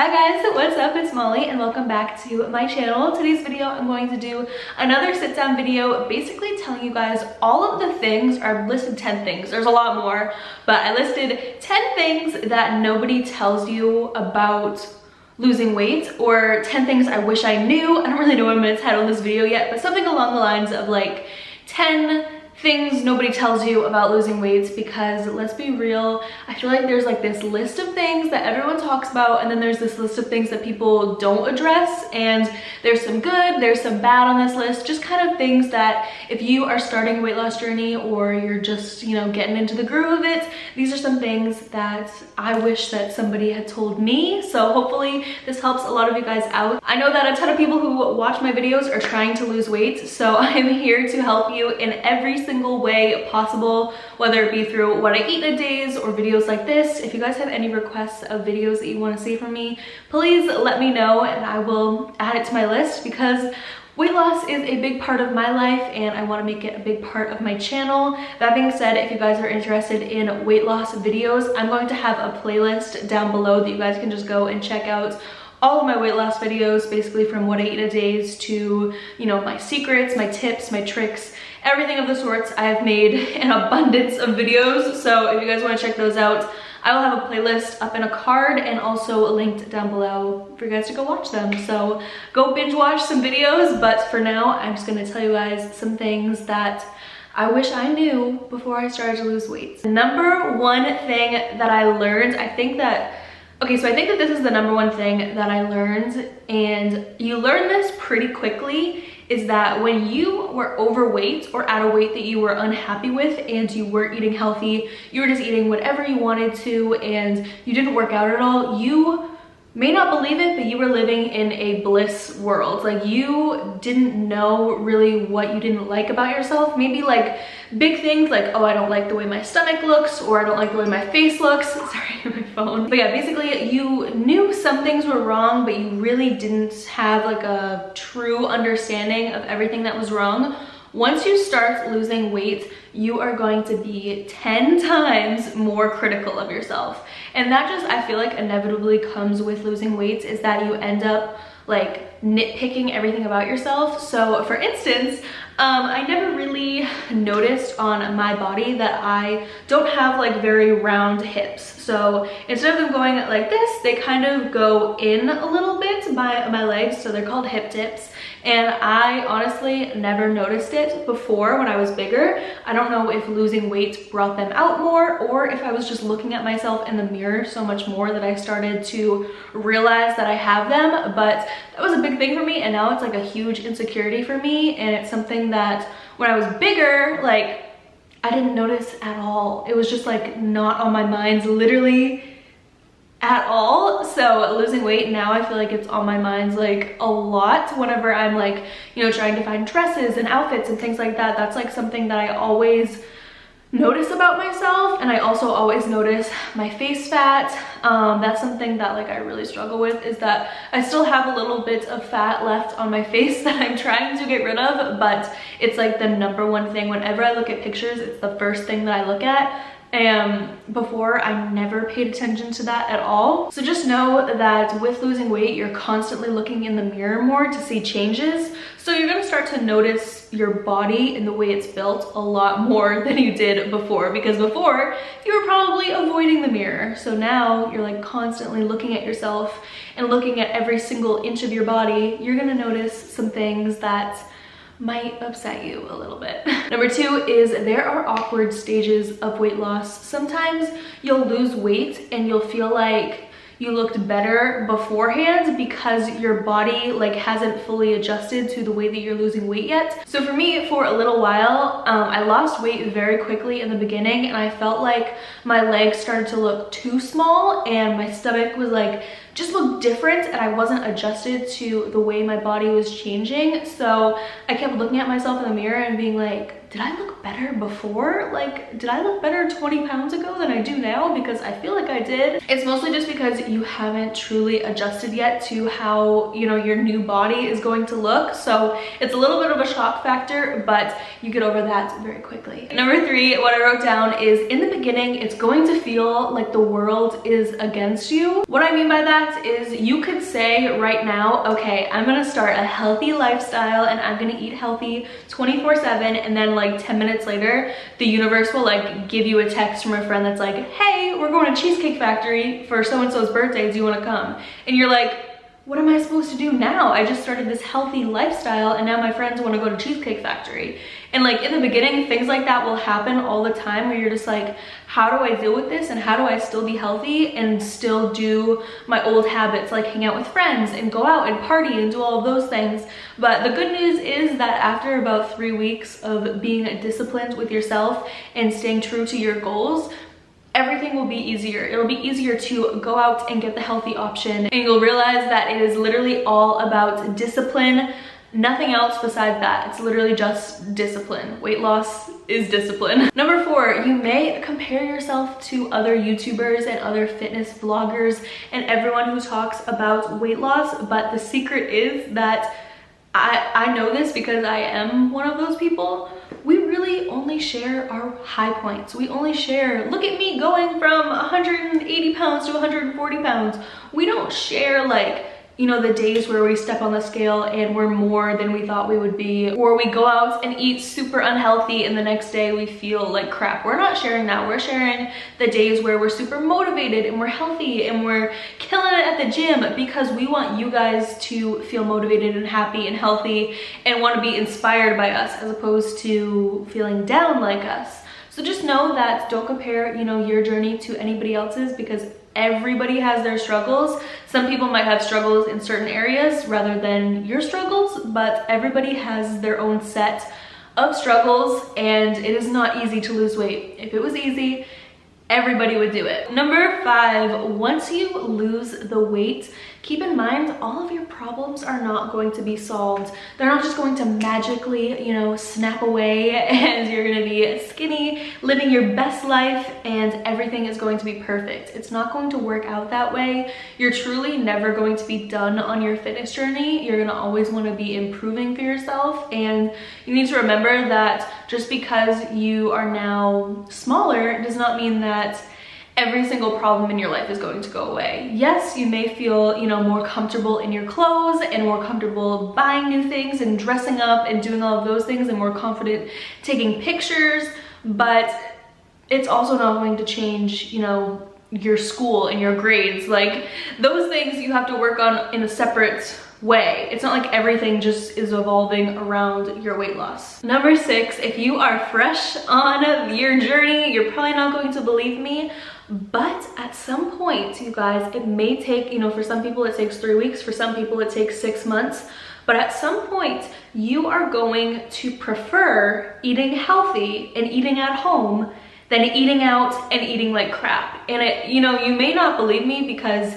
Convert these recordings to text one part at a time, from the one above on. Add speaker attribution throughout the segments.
Speaker 1: Hi guys, what's up? It's Molly and welcome back to my channel. Today's video, I'm going to do another sit down video, basically telling you guys all of the things, or I've listed 10 things. There's a lot more, but I listed 10 things that nobody tells you about losing weight, or 10 things I wish I knew. I don't really know what I'm gonna title this video yet, but something along the lines of like 10 things nobody tells you about losing weight, because let's be real, I feel like there's like this list of things that everyone talks about, and then there's this list of things that people don't address, and there's some good, there's some bad on this list, just kind of things that if you are starting a weight loss journey or you're just, you know, getting into the groove of it, these are some things that I wish that somebody had told me. So hopefully this helps a lot of you guys out. I know that a ton of people who watch my videos are trying to lose weight, so I'm here to help you in every single way possible, whether it be through what I eat in a days or videos like this. If you guys have any requests of videos that you want to see from me, please let me know and I will add it to my list, because weight loss is a big part of my life and I want to make it a big part of my channel. That being said, if you guys are interested in weight loss videos, I'm going to have a playlist down below that you guys can just go and check out all of my weight loss videos, basically from what I eat in a days to, you know, my secrets, my tips, my tricks, everything of the sorts. I have made an abundance of videos, so if you guys want to check those out, I will have a playlist up in a card and also linked down below for you guys to go watch them. So go binge watch some videos, but for now, I'm just gonna tell you guys some things that I wish I knew before I started to lose weight. Number one thing that I learned, I think that this is the number one thing that I learned, and you learn this pretty quickly, is that when you were overweight or at a weight that you were unhappy with and you weren't eating healthy, you were just eating whatever you wanted to and you didn't work out at all, you may not believe it, but you were living in a bliss world. Like, you didn't know really what you didn't like about yourself. Maybe like big things like, oh, I don't like the way my stomach looks, or I don't like the way my face looks. Sorry, my phone. But yeah, basically you knew some things were wrong, but you really didn't have like a true understanding of everything that was wrong. Once you start losing weight, you are going to be 10 times more critical of yourself. And that just, I feel like, inevitably comes with losing weight, is that you end up like nitpicking everything about yourself. So for instance, I never really noticed on my body that I don't have like very round hips. So instead of them going like this, they kind of go in a little bit by my legs. So they're called hip dips. And I honestly never noticed it before when I was bigger. I don't know if losing weight brought them out more, or if I was just looking at myself in the mirror so much more that I started to realize that I have them. But that was a big thing for me, and now it's like a huge insecurity for me, and it's something that when I was bigger, like, I didn't notice at all. It was just like not on my mind, literally at all. So losing weight now, I feel like it's on my mind like a lot whenever I'm like, you know, trying to find dresses and outfits and things like that. That's like something that I always notice about myself, and I also always notice my face fat. That's something that like I really struggle with, is that I still have a little bit of fat left on my face that I'm trying to get rid of, but it's like the number one thing. Whenever I look at pictures, it's the first thing that I look at. And before, I never paid attention to that at all. So just know that with losing weight, you're constantly looking in the mirror more to see changes. So you're gonna start to notice your body and the way it's built a lot more than you did before, because before you were probably avoiding the mirror. So now you're like constantly looking at yourself and looking at every single inch of your body. You're gonna notice some things that might upset you a little bit. Number two is there are awkward stages of weight loss. Sometimes you'll lose weight and you'll feel like you looked better beforehand because your body like hasn't fully adjusted to the way that you're losing weight yet. So for me, for a little while, I lost weight very quickly in the beginning, and I felt like my legs started to look too small and my stomach was like just looked different, and I wasn't adjusted to the way my body was changing. So I kept looking at myself in the mirror and being like, did I look better before? Like, did I look better 20 pounds ago than I do now? Because I feel like I did. It's mostly just because you haven't truly adjusted yet to how, you know, your new body is going to look. So it's a little bit of a shock factor, but you get over that very quickly. Number 3, what I wrote down is, in the beginning, it's going to feel like the world is against you. What I mean by that is, you could say right now, okay, I'm gonna start a healthy lifestyle and I'm gonna eat healthy 24/7, and then like 10 minutes later, the universe will like give you a text from a friend that's like, hey, we're going to Cheesecake Factory for so-and-so's birthday, do you want to come? And you're like, what am I supposed to do now? I just started this healthy lifestyle and now my friends want to go to Cheesecake Factory. And like in the beginning, things like that will happen all the time, where you're just like, how do I deal with this? And how do I still be healthy and still do my old habits, like hang out with friends and go out and party and do all of those things? But the good news is that after about 3 weeks of being disciplined with yourself and staying true to your goals, everything will be easier. It'll be easier to go out and get the healthy option, and you'll realize that it is literally all about discipline. Nothing else besides that. It's literally just discipline. Weight loss is discipline. Number 4, you may compare yourself to other YouTubers and other fitness vloggers and everyone who talks about weight loss, but the secret is that I know this because I am one of those people. We really only share our high points. We only share, look at me going from 180 pounds to 140 pounds. We don't share like, you know, the days where we step on the scale and we're more than we thought we would be, or we go out and eat super unhealthy and the next day we feel like crap. We're not sharing that. We're sharing the days where we're super motivated and we're healthy and we're killing it at the gym, because we want you guys to feel motivated and happy and healthy and want to be inspired by us, as opposed to feeling down like us. So just know that don't compare, you know, your journey to anybody else's, because everybody has their struggles. Some people might have struggles in certain areas rather than your struggles, but everybody has their own set of struggles, and it is not easy to lose weight. If it was easy, everybody would do it. Number 5, once you lose the weight, keep in mind all of your problems are not going to be solved. They're not just going to magically, you know, snap away and you're gonna be skinny, living your best life, and everything is going to be perfect. It's not going to work out that way. You're truly never going to be done on your fitness journey. You're gonna always wanna be improving for yourself, and you need to remember that just because you are now smaller does not mean that every single problem in your life is going to go away. Yes, you may feel, you know, more comfortable in your clothes and more comfortable buying new things and dressing up and doing all of those things and more confident taking pictures, but it's also not going to change, you know, your school and your grades. Like, those things you have to work on in a separate way. It's not like everything just is evolving around your weight loss. Number 6, if you are fresh on your journey, you're probably not going to believe me, but at some point, you guys, it may take, you know, for some people it takes 3 weeks, for some people it takes 6 months, but at some point you are going to prefer eating healthy and eating at home than eating out and eating like crap. And it, you know, you may not believe me, because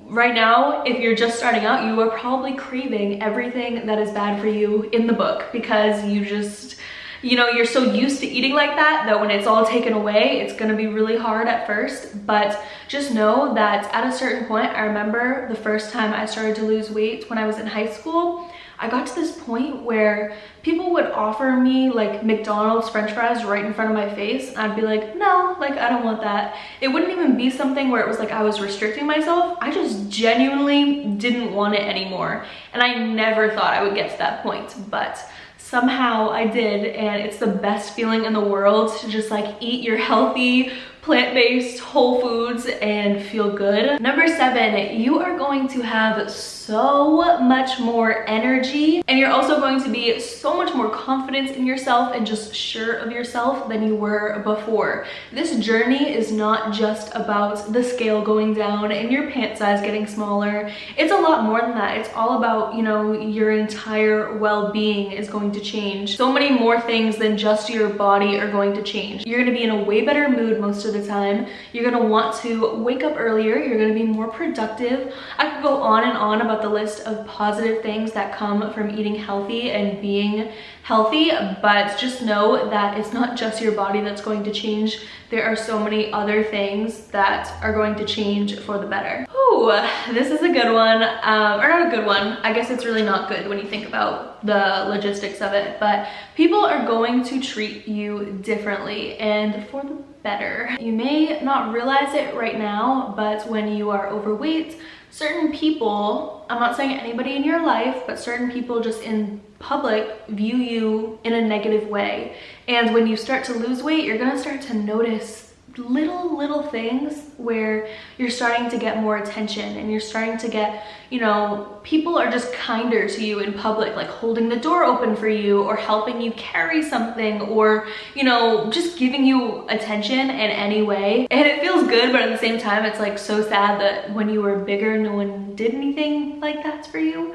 Speaker 1: right now, if you're just starting out, you are probably craving everything that is bad for you in the book, because you just, you know, you're so used to eating like that when it's all taken away, it's gonna be really hard at first. But just know that at a certain point, I remember the first time I started to lose weight when I was in high school, I got to this point where people would offer me like McDonald's French fries right in front of my face, and I'd be like, no, like I don't want that. It wouldn't even be something where it was like I was restricting myself. I just genuinely didn't want it anymore, and I never thought I would get to that point, but somehow I did, and it's the best feeling in the world to just like eat your healthy, plant-based whole foods and feel good. Number 7, you are going to have so much more energy, and you're also going to be so much more confident in yourself and just sure of yourself than you were before. This journey is not just about the scale going down and your pant size getting smaller. It's a lot more than that. It's all about, you know, your entire well-being is going to change. So many more things than just your body are going to change. You're gonna be in a way better mood most of the time. You're gonna want to wake up earlier. You're gonna be more productive. I could go on and on about about the list of positive things that come from eating healthy and being healthy, but just know that it's not just your body that's going to change. There are so many other things that are going to change for the better. Ooh, this is a good one, or not a good one. I guess it's really not good when you think about the logistics of it, but people are going to treat you differently and for the better. You may not realize it right now, but when you are overweight, certain people, I'm not saying anybody in your life, but certain people just in public view you in a negative way. And when you start to lose weight, you're gonna start to notice little things where you're starting to get more attention and you're starting to get, you know, people are just kinder to you in public, like holding the door open for you or helping you carry something or, you know, just giving you attention in any way. And it feels good, but at the same time, it's like so sad that when you were bigger, no one did anything like that for you.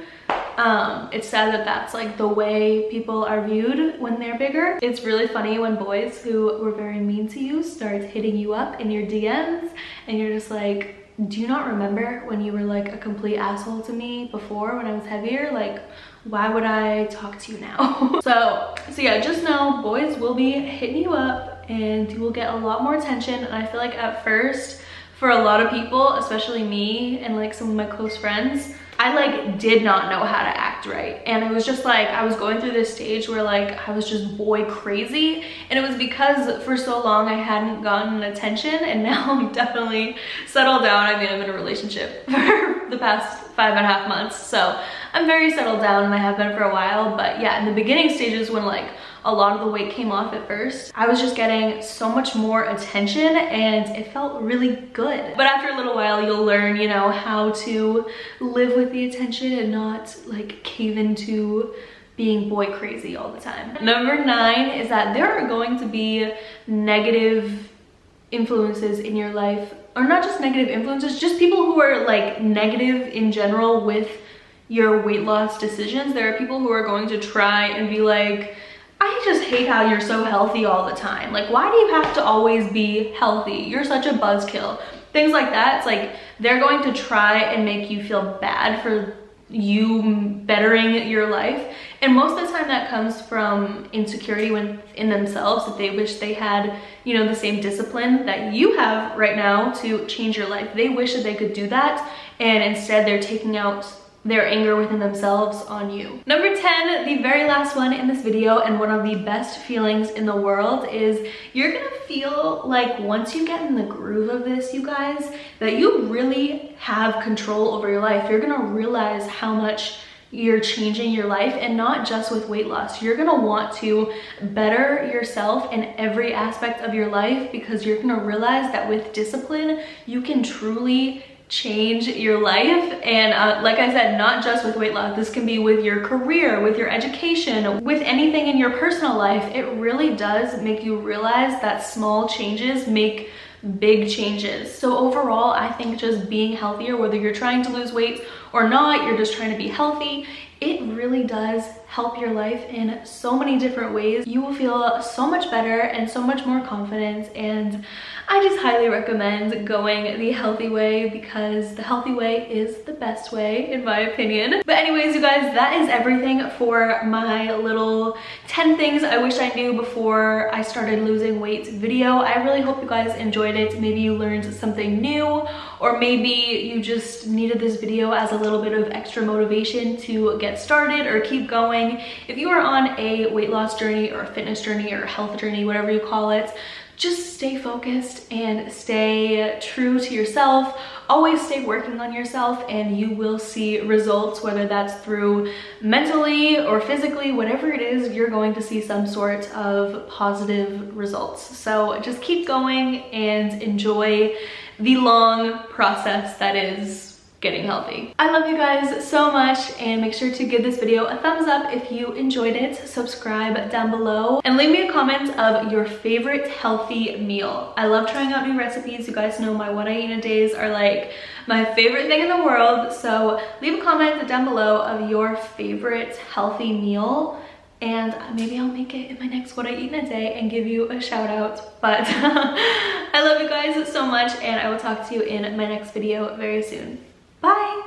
Speaker 1: It's sad that that's like the way people are viewed when they're bigger. It's really funny when boys who were very mean to you start hitting you up in your DMs and you're just like, do you not remember when you were like a complete asshole to me before when I was heavier? Like, why would I talk to you now? so yeah, just know boys will be hitting you up and you will get a lot more attention. And I feel like at first, for a lot of people, especially me and like some of my close friends, I like did not know how to act right. And it was just like, I was going through this stage where like, I was just boy crazy. And it was because for so long I hadn't gotten attention, and now I'm definitely settled down. I mean, I'm in a relationship for the past 5.5 months. So I'm very settled down and I have been for a while. But yeah, in the beginning stages when like a lot of the weight came off at first, I was just getting so much more attention and it felt really good. But after a little while, you'll learn, you know, how to live with the attention and not like cave into being boy crazy all the time. Number 9 is that there are going to be negative influences in your life, or not just negative influences, just people who are like negative in general with your weight loss decisions. There are people who are going to try and be like, I just hate how you're so healthy all the time. Like, why do you have to always be healthy? You're such a buzzkill. Things like that. It's like they're going to try and make you feel bad for you bettering your life. And most of the time that comes from insecurity in themselves, that they wish they had, you know, the same discipline that you have right now to change your life. They wish that they could do that, and instead they're taking out their anger within themselves on you. Number 10, the very last one in this video, and one of the best feelings in the world, is you're gonna feel like once you get in the groove of this, you guys, that you really have control over your life. You're gonna realize how much you're changing your life, and not just with weight loss. You're gonna want to better yourself in every aspect of your life, because you're gonna realize that with discipline, you can truly change your life. And like I said, not just with weight loss, this can be with your career, with your education, with anything in your personal life. It really does make you realize that small changes make big changes. So overall, I think just being healthier, whether you're trying to lose weight or not, you're just trying to be healthy, it really does help your life in so many different ways. You will feel so much better and so much more confident, and I just highly recommend going the healthy way, because the healthy way is the best way in my opinion. But anyways, you guys, that is everything for my little 10 things I wish I knew before I started losing weight video. I really hope you guys enjoyed it. Maybe you learned something new, or maybe you just needed this video as a little bit of extra motivation to get started or keep going. If you are on a weight loss journey or a fitness journey or a health journey, whatever you call it, just stay focused and stay true to yourself. Always stay working on yourself, and you will see results, whether that's through mentally or physically, whatever it is, you're going to see some sort of positive results. So just keep going and enjoy the long process that is getting healthy. I love you guys so much, and make sure to give this video a thumbs up if you enjoyed it. Subscribe down below and leave me a comment of your favorite healthy meal. I love trying out new recipes. You guys know my what I eat in a days are like my favorite thing in the world. So leave a comment down below of your favorite healthy meal, and maybe I'll make it in my next what I eat in a day and give you a shout out. But I love you guys so much, and I will talk to you in my next video very soon.